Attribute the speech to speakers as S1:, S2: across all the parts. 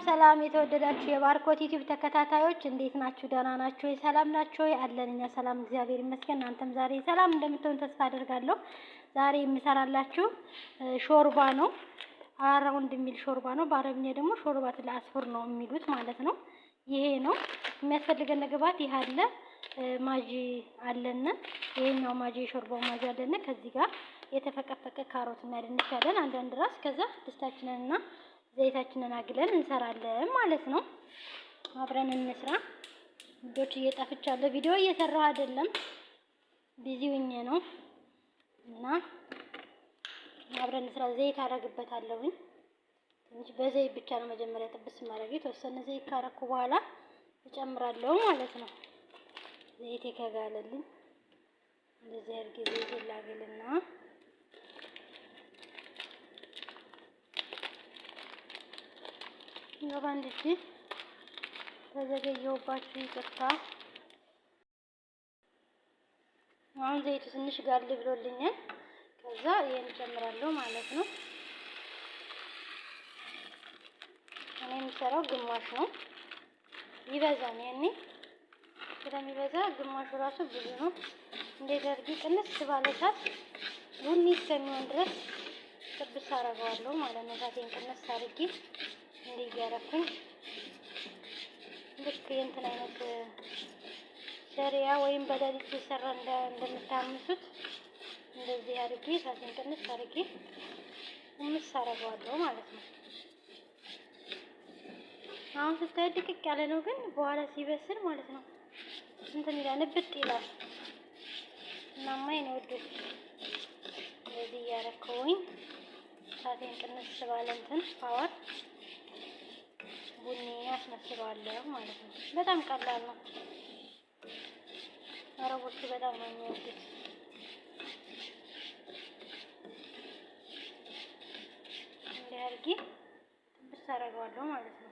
S1: ሰላም የተወደዳችሁ የባርኮት ዩቲዩብ ተከታታዮች እንዴት ናችሁ? ደህና ናችሁ? ሰላም ናችሁ? አለን እኛ ሰላም እግዚአብሔር ይመስገን። እናንተም ዛሬ ሰላም እንደምትሆኑ ተስፋ አደርጋለሁ። ዛሬ የምሰራላችሁ ሾርባ ነው። አራውንድ የሚል ሾርባ ነው። በአረብኛ ደግሞ ሾርባት ለአስፈር ነው የሚሉት ማለት ነው። ይሄ ነው የሚያስፈልገን ግብአት። ይሄ አለ ማጂ አለን። ይሄኛው ማጂ ሾርባው ማጂ አለን። ከዚህ ጋር የተፈቀፈቀ ካሮት እና ድንች አለን አንዳንድ ራስ። ከዛ ድስታችንንና ዘይታችንን አግለን እንሰራለን ማለት ነው። አብረን እንስራ። ልጆች እየጣፍቻለሁ። ቪዲዮ እየሰራሁ አይደለም ቢዚ ሆኜ ነው እና አብረን እንስራ። ዘይት አደርግበታለሁ። ትንሽ በዘይት ብቻ ነው መጀመሪያ ጥብስ ማድረግ። የተወሰነ ዘይት ካረኩ በኋላ እጨምራለሁ ማለት ነው። ዘይት ከጋለልኝ እንደዚህ አድርጌ ዘይት ላግልና ባንድ እጅ ተዘገየሁባችሁ ይቅርታ። አሁን ዘይቱ ትንሽ ጋል ብሎልኛል። ከዛ ይሄን ጨምራለሁ ማለት ነው። እኔ የምሰራው ግማሽ ነው፣ ይበዛል። ያኔ ስለሚበዛ ግማሹ ራሱ ብዙ ነው። እንዴት አድርጌ ቅንስ ባለ እሳት ቡኒ እስከሚሆን ድረስ ጥብስ አደርገዋለሁ ማለት ነው። እሳቴን ቅንስ አድርጌ እንዲህ እያደረኩኝ ልክ የእንትን አይነት ሸሪያ ወይም በሌሊት ሲሰራ እንደምታምሱት እንደዚህ አድርጌ እሳቴን ቅንስ አድርጌ እምስ አደርገዋለሁ ማለት ነው። አሁን ስታይ ድቅቅ ያለ ነው፣ ግን በኋላ ሲበስል ማለት ነው እንትን ይላል፣ ንብጥ ይላል። እናማ የኔ ወዶች እንደዚህ እያደረኩኝ እሳቴን ቅንስ ባለ እንትን ፓወር ቡኒ አስመስለዋለሁ ማለት ነው። በጣም ቀላል ነው። አረቦቹ በጣም ነው የሚወዱት። እንዲህ አድርጌ ጥብስ አደርገዋለሁ ማለት ነው።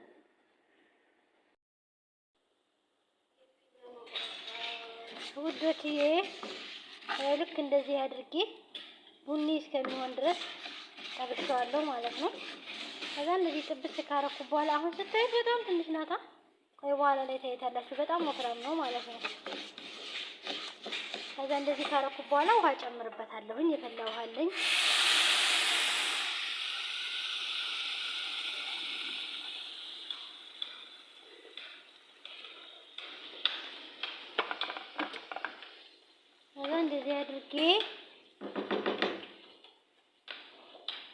S1: ውዶችዬ ልክ እንደዚህ አድርጌ ቡኒ እስከሚሆን ድረስ ጠብሼዋለሁ ማለት ነው። ከዛ እንደዚህ ጥብስ ካረኩ በኋላ አሁን ስታዩት በጣም ትንሽ ናታ። ቆይ በኋላ ላይ ታይታላችሁ። በጣም ወፍራም ነው ማለት ነው። ከዛ እንደዚህ ካረኩ በኋላ ውሃ ጨምርበታለሁኝ። የፈላ ውሃ አለኝ። ከዛ እንደዚህ አድርጌ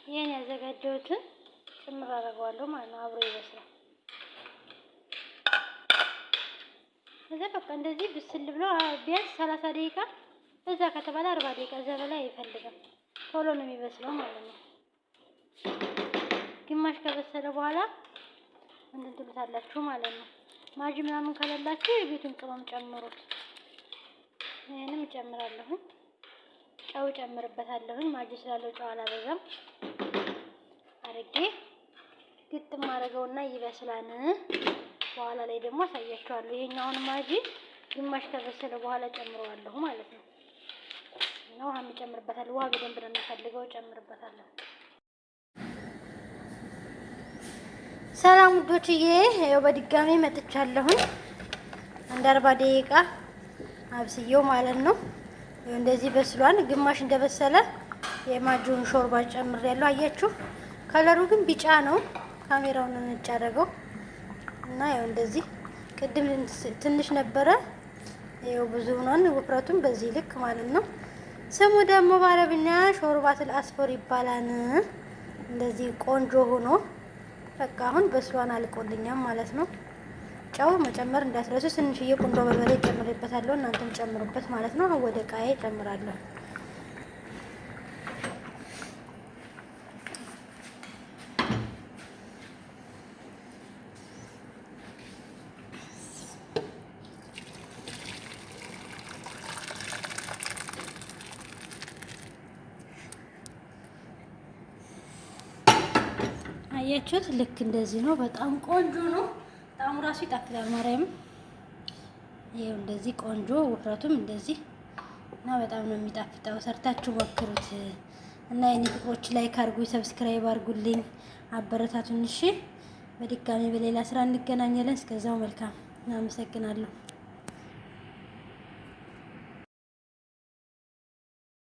S1: ይሄን ያዘጋጀሁትን ጭምር አደርገዋለሁ ማለት ነው። አብሮ ይበስላል። ከዛ በቃ እንደዚህ ብስል ብሎ ቢያንስ 30 ደቂቃ በዛ ከተባለ 40 ደቂቃ ዘበላ አይፈልግም። ቶሎ ነው የሚበስለው ማለት ነው። ግማሽ ከበሰለ በኋላ እንትን ትሉታላችሁ ማለት ነው። ማጂ ምናምን ከሌላችሁ የቤቱን ቅመም ጨምሩት። ይሄንም እጨምራለሁ። ጨው ጨምርበታለሁ። ማጂ ስላለው ጨው አላበዛም አድርጌ ግጥም አደረገውና ይበስላል። በኋላ ላይ ደግሞ አሳያችኋለሁ። ይሄኛውን ማጂ ግማሽ ከበሰለ በኋላ ጨምረዋለሁ ማለት ነው። እና ውሃ እጨምርበታለሁ። ውሃ በደንብ ነው የምፈልገው፣ ጨምርበታለሁ። ሰላም ውዶችዬ፣ ያው በድጋሚ መጥቻለሁኝ። አንድ 40 ደቂቃ አብስዬው ማለት ነው። እንደዚህ በስሏል። ግማሽ እንደበሰለ የማጂውን ሾርባ ጨምሬያለሁ። አያችሁ፣ ከለሩ ግን ቢጫ ነው። ካሜራውን ነጭ አደረገው እና ያው እንደዚህ ቅድም ትንሽ ነበረ፣ ያው ብዙ ሆኗል። ውፍረቱም በዚህ ልክ ማለት ነው። ስሙ ደግሞ በአረብኛ ሾርባቱል አስፈር ይባላል። እንደዚህ ቆንጆ ሆኖ በቃ አሁን በስሏን አልቆልኛም ማለት ነው። ጨው መጨመር እንዳትረሱ። ትንሽዬ ቁንዶ በርበሬ ጨምሬበታለሁ። እናንተም ጨምሩበት ማለት ነው። አሁን ወደ ቃዬ ጨምራለሁ። አያችሁት? ልክ እንደዚህ ነው። በጣም ቆንጆ ነው። ጣዕሙ ራሱ ይጣፍጣል። ማርያም ይሄው እንደዚህ ቆንጆ፣ ውፍረቱም እንደዚህ እና በጣም ነው የሚጣፍጠው። ሰርታችሁ ሞክሩት እና የኔ ፍቅሮች ላይክ አድርጉኝ፣ ሰብስክራይብ አድርጉልኝ፣ አበረታቱን። እሺ በድጋሚ በሌላ ስራ እንገናኛለን። እስከዛው መልካም። አመሰግናለሁ።